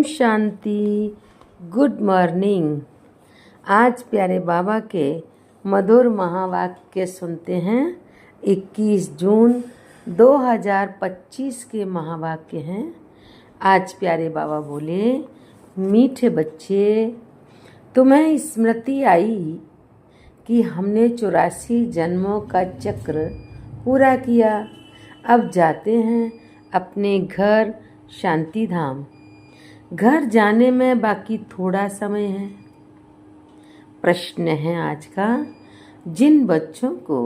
शांति। Good morning. आज प्यारे बाबा के मधुर महावाक्य सुनते हैं। 21 जून 2025 के महावाक्य हैं। आज प्यारे बाबा बोले, मीठे बच्चे, तुम्हें स्मृति आई कि हमने 84 जन्मों का चक्र पूरा किया। अब जाते हैं अपने घर शांति धाम। घर जाने में बाकी थोड़ा समय है। प्रश्न है आज का, जिन बच्चों को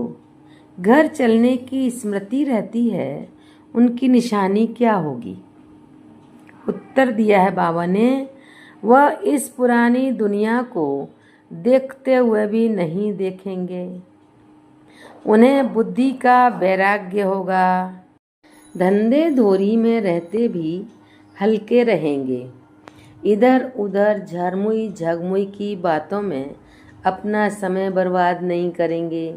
घर चलने की स्मृति रहती है उनकी निशानी क्या होगी? उत्तर दिया है बाबा ने, वह इस पुरानी दुनिया को देखते हुए भी नहीं देखेंगे। उन्हें बुद्धि का वैराग्य होगा। धंधे धोरी में रहते भी हल्के रहेंगे। इधर उधर झरमुई झगमुई की बातों में अपना समय बर्बाद नहीं करेंगे।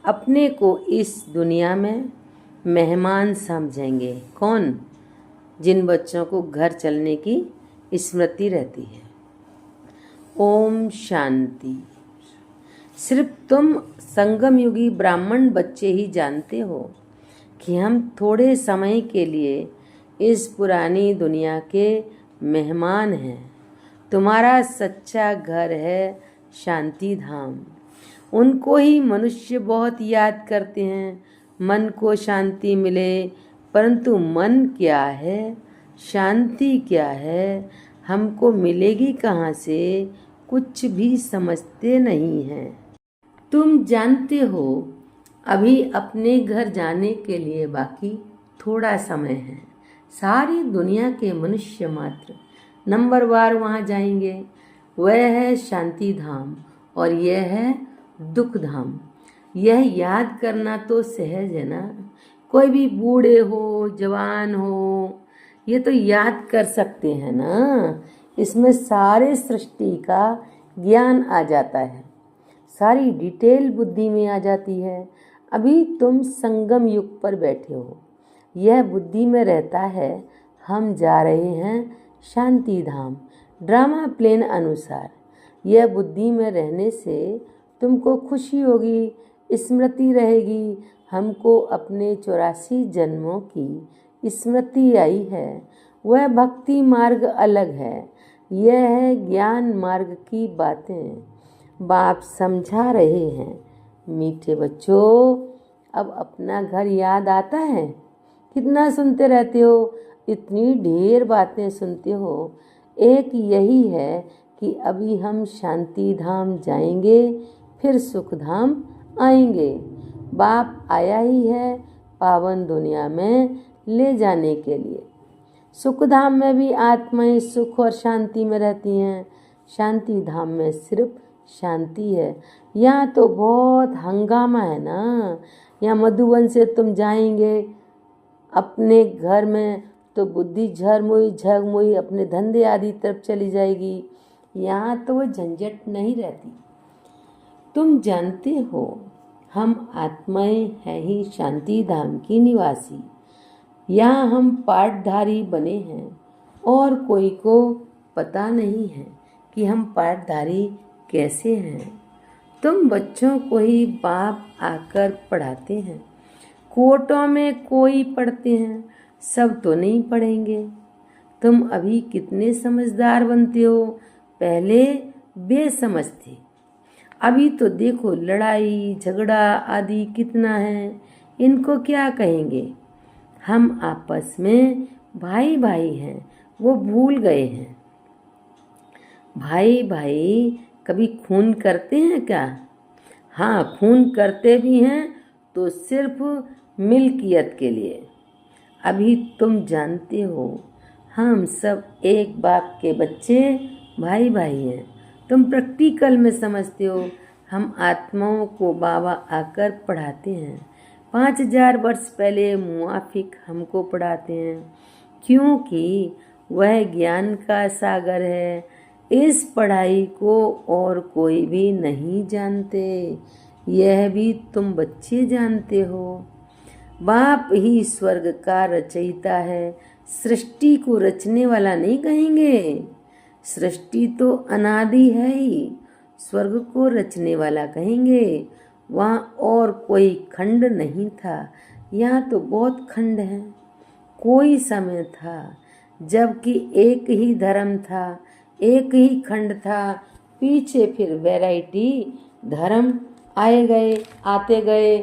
अपने को इस दुनिया में मेहमान समझेंगे। कौन? जिन बच्चों को घर चलने की स्मृति रहती है। ओम शांति। सिर्फ तुम संगम युगी ब्राह्मण बच्चे ही जानते हो कि हम थोड़े समय के लिए इस पुरानी दुनिया के मेहमान हैं। तुम्हारा सच्चा घर है शांति धाम। उनको ही मनुष्य बहुत याद करते हैं। मन को शांति मिले, परंतु मन क्या है, शांति क्या है, हमको मिलेगी कहाँ से, कुछ भी समझते नहीं हैं। तुम जानते हो अभी अपने घर जाने के लिए बाकी थोड़ा समय है। सारी दुनिया के मनुष्य मात्र नंबरवार वहाँ जाएंगे। वह है शांति धाम और यह है दुख धाम। यह याद करना तो सहज है ना। कोई भी बूढ़े हो जवान हो, ये तो याद कर सकते हैं ना। इसमें सारे सृष्टि का ज्ञान आ जाता है, सारी डिटेल बुद्धि में आ जाती है। अभी तुम संगम युग पर बैठे हो, यह बुद्धि में रहता है। हम जा रहे हैं शांति धाम ड्रामा प्लेन अनुसार। यह बुद्धि में रहने से तुमको खुशी होगी, स्मृति रहेगी। हमको अपने 84 जन्मों की स्मृति आई है। वह भक्ति मार्ग अलग है, यह है ज्ञान मार्ग की बातें बाप समझा रहे हैं। मीठे बच्चों, अब अपना घर याद आता है? कितना सुनते रहते हो, इतनी ढेर बातें सुनते हो। एक यही है कि अभी हम शांति धाम जाएंगे, फिर सुख धाम आएंगे। बाप आया ही है पावन दुनिया में ले जाने के लिए। सुख धाम में भी आत्माएं सुख और शांति में रहती हैं। शांति धाम में सिर्फ शांति है। यहाँ तो बहुत हंगामा है ना। यहाँ मधुबन से तुम जाएंगे अपने घर में तो बुद्धि झरमुई झगमुई अपने धंधे आदि तरफ चली जाएगी। यहाँ तो वो झंझट नहीं रहती। तुम जानते हो हम आत्माएं हैं ही शांति धाम की निवासी। यहाँ हम पाठधारी बने हैं और कोई को पता नहीं है कि हम पाठधारी कैसे हैं। तुम बच्चों को ही बाप आकर पढ़ाते हैं। कोटों में कोई पढ़ते हैं, सब तो नहीं पढ़ेंगे। तुम अभी कितने समझदार बनते हो, पहले बेसमझ थे। अभी तो देखो लड़ाई झगड़ा आदि कितना है, इनको क्या कहेंगे। हम आपस में भाई भाई हैं, वो भूल गए हैं। भाई भाई कभी खून करते हैं क्या? हाँ, खून करते भी हैं तो सिर्फ मिल्कियत के लिए। अभी तुम जानते हो हम सब एक बाप के बच्चे भाई भाई हैं। तुम प्रैक्टिकल में समझते हो। हम आत्माओं को बाबा आकर पढ़ाते हैं। 5000 वर्ष पहले मुआफिक हमको पढ़ाते हैं, क्योंकि वह ज्ञान का सागर है। इस पढ़ाई को और कोई भी नहीं जानते, यह भी तुम बच्चे जानते हो। बाप ही स्वर्ग का रचयिता है, सृष्टि को रचने वाला नहीं कहेंगे। सृष्टि तो अनादि है ही, स्वर्ग को रचने वाला कहेंगे। वहाँ और कोई खंड नहीं था, यहाँ तो बहुत खंड हैं। कोई समय था जबकि एक ही धर्म था, एक ही खंड था, पीछे फिर वैरायटी धर्म आए गए आते गए।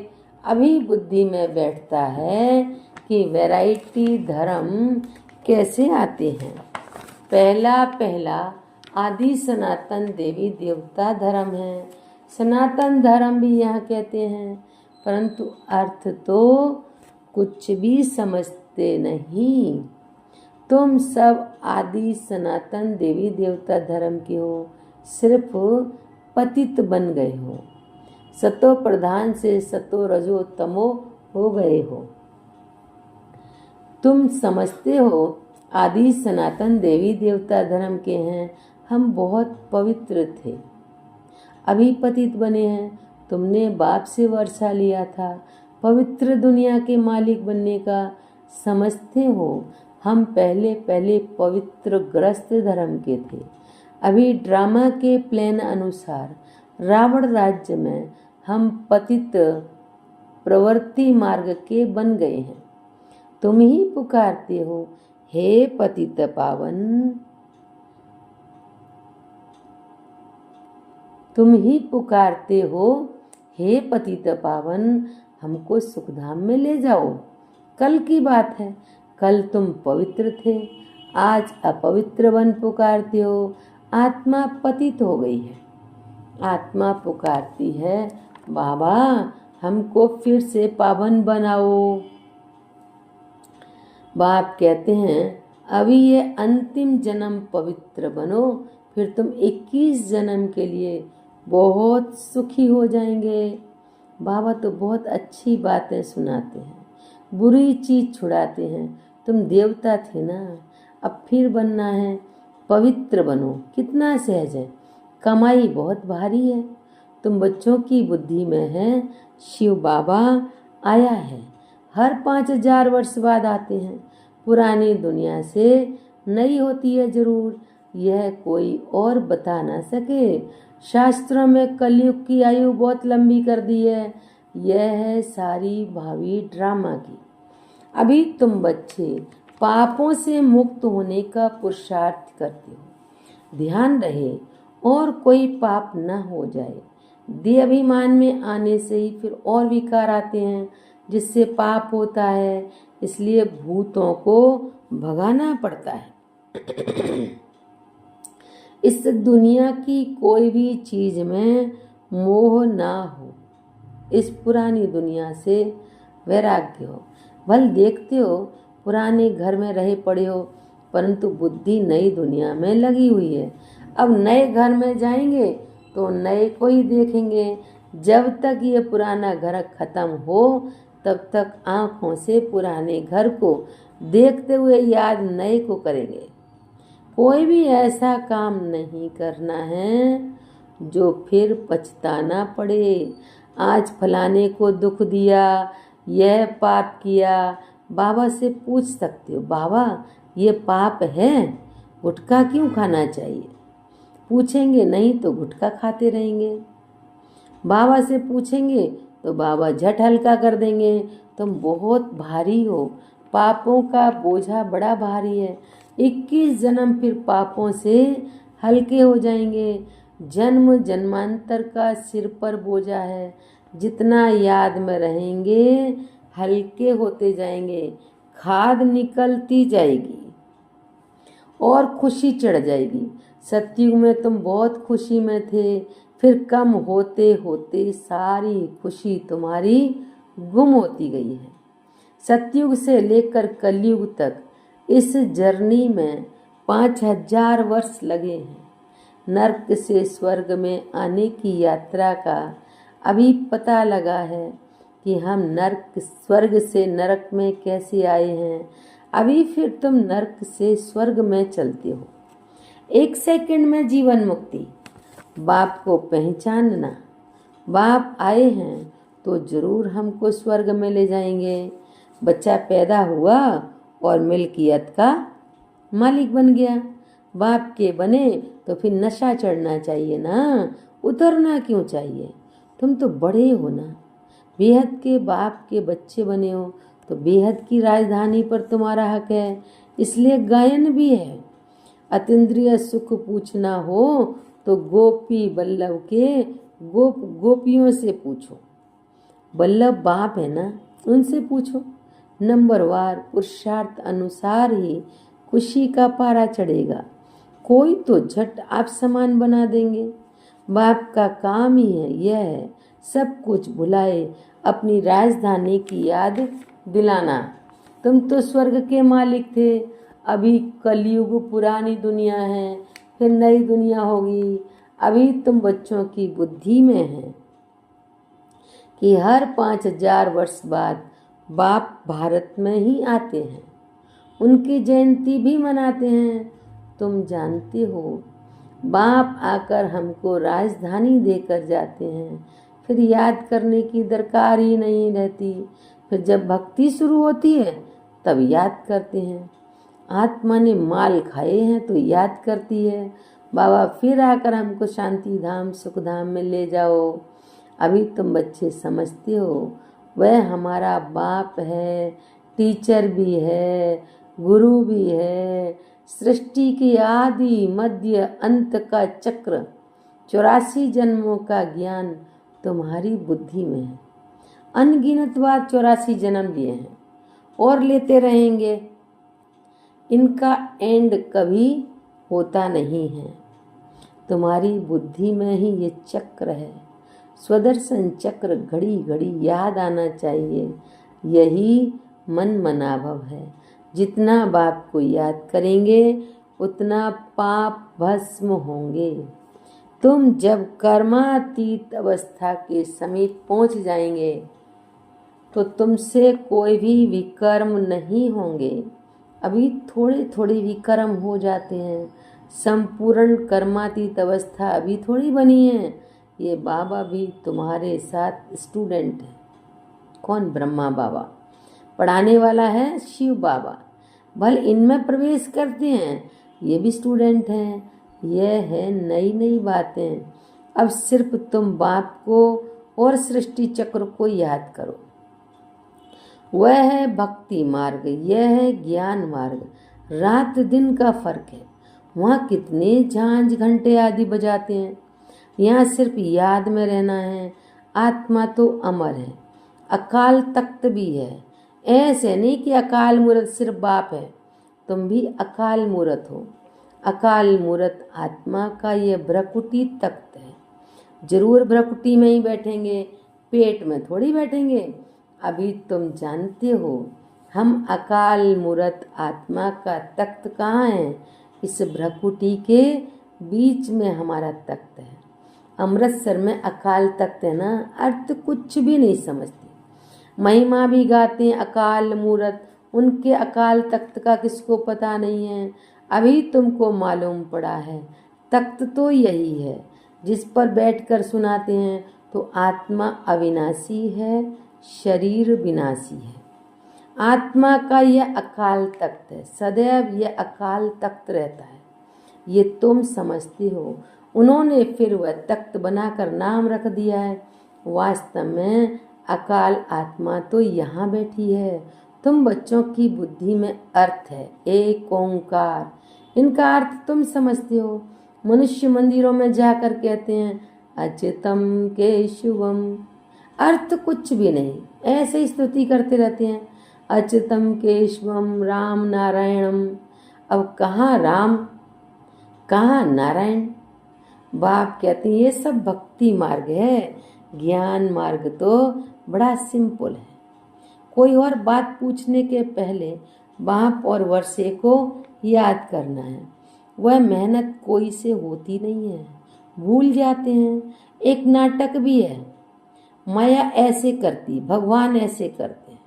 अभी बुद्धि में बैठता है कि वैरायटी धर्म कैसे आते हैं। पहला आदि सनातन देवी देवता धर्म है। सनातन धर्म भी यहाँ कहते हैं, परंतु अर्थ तो कुछ भी समझते नहीं। तुम सब आदि सनातन देवी देवता धर्म के हो, सिर्फ पतित बन गए हो। सतो प्रधान से सतो रजो तमो हो गए हो। तुम समझते हो आदि सनातन देवी देवता धर्म के हैं, हम बहुत पवित्र थे, अभी पतित बने हैं। तुमने बाप से वर्षा लिया था पवित्र दुनिया के मालिक बनने का। समझते हो हम पहले पवित्र ग्रस्त धर्म के थे। अभी ड्रामा के प्लान अनुसार रावण राज्य में हम पतित प्रवृत्ति मार्ग के बन गए हैं। तुम ही पुकारते हो हे पतित पावन, तुम ही पुकारते हो हे पतित पावन, हमको सुखधाम में ले जाओ। कल की बात है, कल तुम पवित्र थे, आज अपवित्र बन पुकारते हो। आत्मा पतित हो गई है, आत्मा पुकारती है बाबा हमको फिर से पावन बनाओ। बाप कहते हैं अभी ये अंतिम जन्म पवित्र बनो, फिर तुम 21 जन्म के लिए बहुत सुखी हो जाएंगे। बाबा तो बहुत अच्छी बातें सुनाते हैं, बुरी चीज छुड़ाते हैं। तुम देवता थे ना, अब फिर बनना है, पवित्र बनो। कितना सहज है, कमाई बहुत भारी है। तुम बच्चों की बुद्धि में है, शिव बाबा आया है, हर 5000 वर्ष बाद आते हैं। पुरानी दुनिया से नई होती है जरूर, यह कोई और बता ना सके। शास्त्रों में कलयुग की आयु बहुत लंबी कर दी है, यह है सारी भावी ड्रामा की। अभी तुम बच्चे पापों से मुक्त होने का पुरुषार्थ करते हो। ध्यान रहे और कोई पाप न हो जाए। देह अभिमान में आने से ही फिर और विकार आते हैं, जिससे पाप होता है। इसलिए भूतों को भगाना पड़ता है। इस दुनिया की कोई भी चीज में मोह ना हो, इस पुरानी दुनिया से वैराग्य हो। भले देखते हो पुराने घर में रहे पड़े हो, परंतु बुद्धि नई दुनिया में लगी हुई है। अब नए घर में जाएंगे तो नए को ही देखेंगे। जब तक ये पुराना घर खत्म हो तब तक आँखों से पुराने घर को देखते हुए याद नए को करेंगे। कोई भी ऐसा काम नहीं करना है जो फिर पछताना पड़े। आज फलाने को दुख दिया, यह पाप किया, बाबा से पूछ सकते हो बाबा ये पाप है, गुटखा क्यों खाना चाहिए? पूछेंगे नहीं तो गुटखा खाते रहेंगे। बाबा से पूछेंगे तो बाबा झट हल्का कर देंगे। तुम बहुत भारी हो, पापों का बोझा बड़ा भारी है। 21 जन्म फिर पापों से हल्के हो जाएंगे। जन्म जन्मांतर का सिर पर बोझा है, जितना याद में रहेंगे हल्के होते जाएंगे। खाद निकलती जाएगी और खुशी चढ़ जाएगी। सतयुग में तुम बहुत खुशी में थे, फिर कम होते होते सारी खुशी तुम्हारी गुम होती गई है। सतयुग से लेकर कलयुग तक इस जर्नी में 5000 वर्ष लगे हैं। नरक से स्वर्ग में आने की यात्रा का अभी पता लगा है कि हम नरक स्वर्ग से नरक में कैसे आए हैं। अभी फिर तुम नरक से स्वर्ग में चलते हो। 1 सेकंड में जीवन मुक्ति। बाप को पहचानना, बाप आए हैं तो जरूर हमको स्वर्ग में ले जाएंगे। बच्चा पैदा हुआ और मिल्कियत का मालिक बन गया। बाप के बने तो फिर नशा चढ़ना चाहिए ना, उतरना क्यों चाहिए? तुम तो बड़े हो ना, बेहद के बाप के बच्चे बने हो तो बेहद की राजधानी पर तुम्हारा हक है। इसलिए गायन भी है, अतीन्द्रिय सुख पूछना हो तो गोपी बल्लभ के गोपियों से पूछो। बल्लभ बाप है ना, उनसे पूछो। नंबरवार पुरुषार्थ अनुसार ही खुशी का पारा चढ़ेगा। कोई तो झट आप समान बना देंगे। बाप का काम ही है यह है, सब कुछ भुलाए अपनी राजधानी की याद दिलाना। तुम तो स्वर्ग के मालिक थे, अभी कलयुग पुरानी दुनिया है, फिर नई दुनिया होगी। अभी तुम बच्चों की बुद्धि में है कि हर 5000 वर्ष बाद बाप भारत में ही आते हैं, उनकी जयंती भी मनाते हैं। तुम जानते हो बाप आकर हमको राजधानी देकर जाते हैं, फिर याद करने की दरकार ही नहीं रहती। फिर जब भक्ति शुरू होती है तब याद करते हैं। आत्मा ने माल खाए हैं तो याद करती है, बाबा फिर आकर हमको शांति धाम सुख धाम में ले जाओ। अभी तुम बच्चे समझते हो वह हमारा बाप है, टीचर भी है, गुरु भी है। सृष्टि के आदि मध्य अंत का चक्र, 84 जन्मों का ज्ञान तुम्हारी बुद्धि में है। अनगिनत बार 84 जन्म लिए हैं और लेते रहेंगे। इनका एंड कभी होता नहीं है। तुम्हारी बुद्धि में ही ये चक्र है। स्वदर्शन चक्र घड़ी घड़ी याद आना चाहिए। यही मन मनाभव है। जितना बाप को याद करेंगे उतना पाप भस्म होंगे। तुम जब कर्मातीत अवस्था के समीप पहुंच जाएंगे तो तुमसे कोई भी विकर्म नहीं होंगे। अभी थोड़े थोड़े विकर्म हो जाते हैं। संपूर्ण कर्मातीत अवस्था अभी थोड़ी बनी है। ये बाबा भी तुम्हारे साथ स्टूडेंट है। कौन? ब्रह्मा बाबा। पढ़ाने वाला है शिव बाबा। भल इनमें प्रवेश करते हैं, ये भी स्टूडेंट हैं। यह है नई नई बातें। अब सिर्फ तुम बाप को और सृष्टि चक्र को याद करो। वह है भक्ति मार्ग, यह है ज्ञान मार्ग। रात दिन का फर्क है। वहाँ कितने झांझ घंटे आदि बजाते हैं, यहाँ सिर्फ याद में रहना है। आत्मा तो अमर है, अकाल तख्त भी है। ऐसे नहीं कि अकाल मूर्त सिर्फ बाप है, तुम भी अकाल मूर्त हो। अकाल मूर्त आत्मा का ये भ्रकुटी तख्त है। जरूर भ्रकुटी में ही बैठेंगे, पेट में थोड़ी बैठेंगे। अभी तुम जानते हो हम अकाल मूर्त आत्मा का तख्त कहाँ है? इस भ्रकुटी के बीच में हमारा तख्त है। अमृतसर में अकाल तख्त है ना, अर्थ कुछ भी नहीं समझते। महिमा भी गाते हैं अकाल मूर्त, उनके अकाल तख्त का किसको पता नहीं है। अभी तुमको मालूम पड़ा है। तख्त तो यही है जिस पर बैठकर सुनाते हैं। तो आत्मा अविनाशी है, शरीर विनाशी है। आत्मा का यह अकाल तख्त है, सदैव यह अकाल तख्त रहता है। ये तुम समझते हो। उन्होंने फिर वह तख्त बनाकर नाम रख दिया है। वास्तव में अकाल आत्मा तो यहाँ बैठी है। तुम बच्चों की बुद्धि में अर्थ है एक ओंकार। इनका अर्थ तुम समझते हो। मनुष्य मंदिरों में जाकर कहते हैं अच्युतम केशवम, अर्थ कुछ भी नहीं, ऐसे ही स्तुति करते रहते हैं अच्युतम केशवम राम नारायणम। अब कहाँ राम, कहाँ नारायण? बाप कहते हैं ये सब भक्ति मार्ग है। ज्ञान मार्ग तो बड़ा सिंपल है। कोई और बात पूछने के पहले बाप और वर्षे को याद करना है। वह मेहनत कोई से होती नहीं है, भूल जाते हैं। एक नाटक भी है, माया ऐसे करती, भगवान ऐसे करते हैं।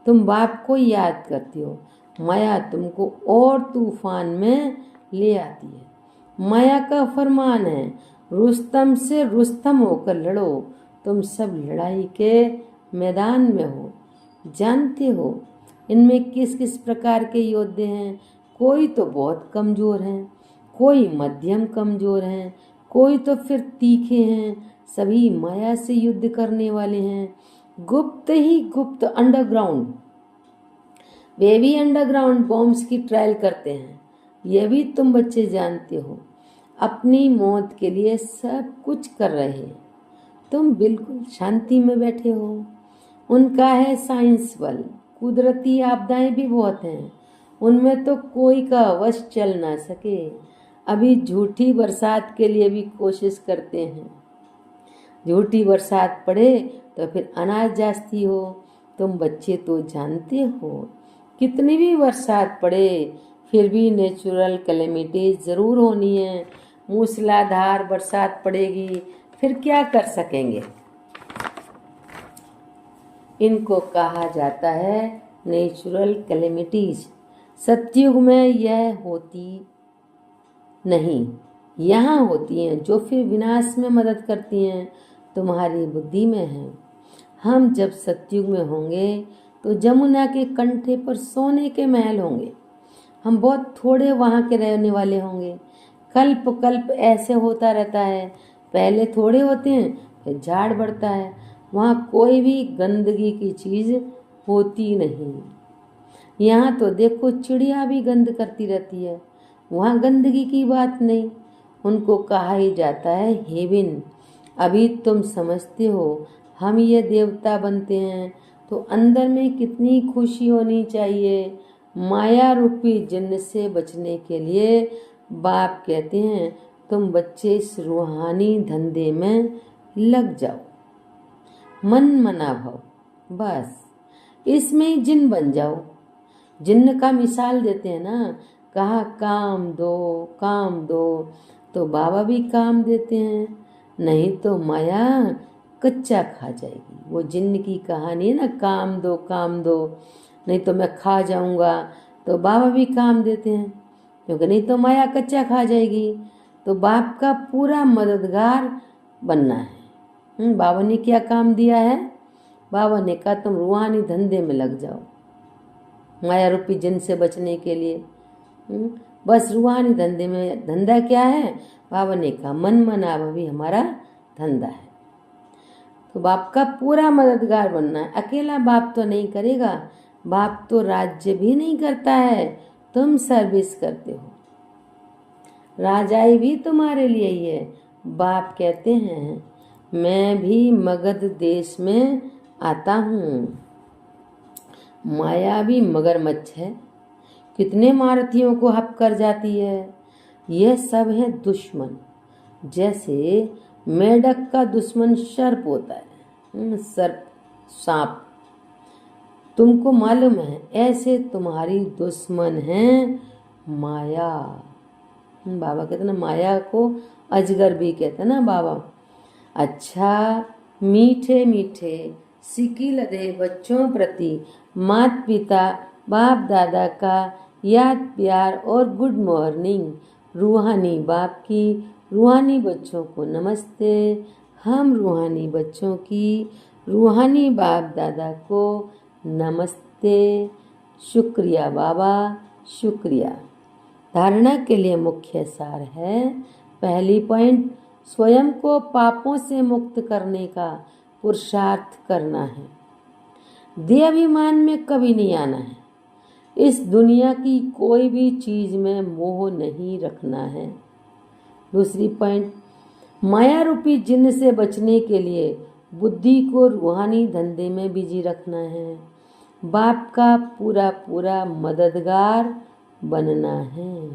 तुम बाप को याद करती हो, माया तुमको और तूफान में ले आती है। माया का फरमान है रुस्तम से रुस्तम होकर लड़ो। तुम सब लड़ाई के मैदान में हो। जानते हो इनमें किस किस प्रकार के योद्धे हैं। कोई तो बहुत कमज़ोर हैं, कोई मध्यम कमज़ोर हैं, कोई तो फिर तीखे हैं। सभी माया से युद्ध करने वाले हैं, गुप्त ही गुप्त, अंडरग्राउंड। वे भी अंडरग्राउंड बॉम्ब्स की ट्रायल करते हैं। यह भी तुम बच्चे जानते हो। अपनी मौत के लिए सब कुछ कर रहे हैं। तुम बिल्कुल शांति में बैठे हो। उनका है साइंस बल। कुदरती आपदाएं भी बहुत हैं, उनमें तो कोई का वश चल ना सके। अभी झूठी बरसात के लिए भी कोशिश करते हैं। झूठी बरसात पड़े तो फिर अनाज जास्ती हो। तुम बच्चे तो जानते हो, कितनी भी बरसात पड़े फिर भी नेचुरल कैलेमिटी ज़रूर होनी है। मूसलाधार बरसात पड़ेगी, फिर क्या कर सकेंगे। इनको कहा जाता है नेचुरल कैलेमिटीज। सतयुग में यह होती नहीं, यहाँ होती हैं, जो फिर विनाश में मदद करती हैं। तुम्हारी बुद्धि में है। हम जब सतयुग में होंगे तो जमुना के कंठे पर सोने के महल होंगे। हम बहुत थोड़े वहाँ के रहने वाले होंगे। कल्प कल्प ऐसे होता रहता है। पहले थोड़े होते हैं, फिर झाड़ बढ़ता है। वहाँ कोई भी गंदगी की चीज़ होती नहीं। यहाँ तो देखो, चिड़िया भी गंद करती रहती है, वहाँ गंदगी की बात नहीं। उनको कहा ही जाता है हेवन। अभी तुम समझते हो, हम ये देवता बनते हैं तो अंदर में कितनी खुशी होनी चाहिए। माया रूपी जिन्न से बचने के लिए बाप कहते हैं, तुम बच्चे इस रूहानी धंधे में लग जाओ। मन मना भव, बस इसमें ही जिन बन जाओ। जिन्न का मिसाल देते हैं ना, कहा काम दो काम दो, तो बाबा भी काम देते हैं। नहीं तो माया कच्चा खा जाएगी। वो जिन्न की कहानी है ना, काम दो, नहीं तो मैं खा जाऊंगा। तो बाबा भी काम देते हैं, क्योंकि नहीं तो माया कच्चा खा जाएगी। तो बाप का पूरा मददगार बनना है। बाबा ने क्या काम दिया है? बाबा ने कहा तुम रूहानी धंधे में लग जाओ, माया रूपी जिन्न से बचने के लिए। बस रूहानी धंधे में। धंधा क्या है? बाबा ने कहा मन मना भी हमारा धंधा है। तो बाप का पूरा मददगार बनना है। अकेला बाप तो नहीं करेगा, बाप तो राज्य भी नहीं करता है, तुम सर्विस करते हो। राजाई भी तुम्हारे लिए ही है। बाप कहते हैं मैं भी मगध देश में आता हूँ। माया भी मगरमच्छ है, कितने मारुतियों को हप कर जाती है। यह सब है दुश्मन। जैसे मेढक का दुश्मन सर्प होता है, सर्प सांप, तुमको मालूम है। ऐसे तुम्हारी दुश्मन है माया। बाबा कहते ना, माया को अजगर भी कहते ना बाबा। अच्छा, मीठे मीठे सिकी लदे बच्चों प्रति माता पिता बाप दादा का याद प्यार और गुड मॉर्निंग। रूहानी बाप की रूहानी बच्चों को नमस्ते। हम रूहानी बच्चों की रूहानी बाप दादा को नमस्ते। शुक्रिया बाबा, शुक्रिया। धारणा के लिए मुख्य सार है, पहली पॉइंट, स्वयं को पापों से मुक्त करने का पुरुषार्थ करना है। देहाभिमान में कभी नहीं आना है। इस दुनिया की कोई भी चीज में मोह नहीं रखना है। दूसरी पॉइंट, माया रूपी जिन्न से बचने के लिए बुद्धि को रूहानी धंधे में बिजी रखना है। बाप का पूरा पूरा मददगार बनना है।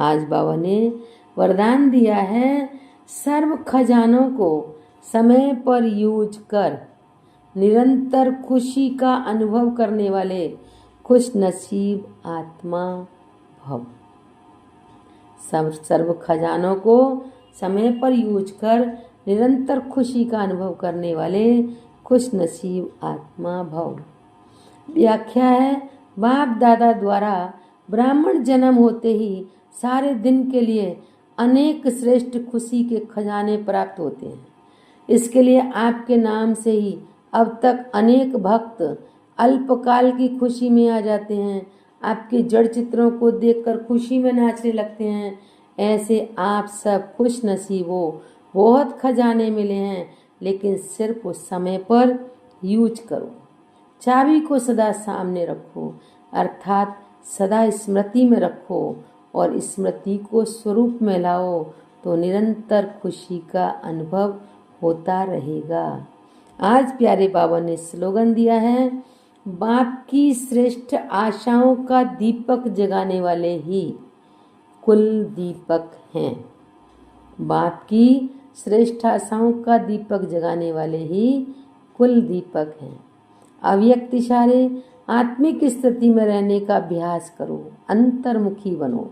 आज बाबा ने वरदान दिया है, सर्व खजानों को समय पर यूज कर निरंतर खुशी का अनुभव करने वाले खुश नसीब आत्मा भव। सर्व खजानों को समय पर यूज कर निरंतर खुशी का अनुभव करने वाले खुश नसीब आत्मा भव। व्याख्या है, बाप दादा द्वारा ब्राह्मण जन्म होते ही सारे दिन के लिए अनेक श्रेष्ठ खुशी के खजाने प्राप्त होते हैं। इसके लिए आपके नाम से ही अब तक अनेक भक्त अल्पकाल की खुशी में आ जाते हैं, आपके जड़ चित्रों को देखकर खुशी में नाचने लगते हैं। ऐसे आप सब खुश नसीब हो, बहुत खजाने मिले हैं, लेकिन सिर्फ उस समय पर यूज करो। चाबी को सदा सामने रखो, अर्थात सदा स्मृति में रखो, और स्मृति को स्वरूप में लाओ तो निरंतर खुशी का अनुभव होता रहेगा। आज प्यारे बाबा ने स्लोगन दिया है, बाप की श्रेष्ठ आशाओं का दीपक जगाने वाले ही कुल दीपक हैं। बाप की श्रेष्ठ आशाओं का दीपक जगाने वाले ही कुल दीपक हैं। अव्यक्त इशारे आत्मिक स्थिति में रहने का अभ्यास करो, अंतर्मुखी बनो।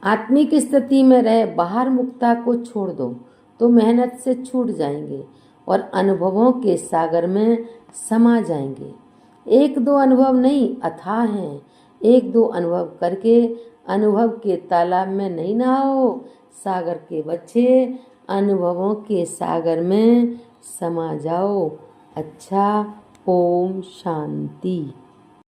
आत्मिक स्थिति में रह बाहर मुक्ता को छोड़ दो तो मेहनत से छूट जाएंगे और अनुभवों के सागर में समा जाएंगे। एक दो अनुभव नहीं, अथाह हैं। एक दो अनुभव करके अनुभव के तालाब में नहीं नहाओ। सागर के बच्चे अनुभवों के सागर में समा जाओ। अच्छा, ओम शांति।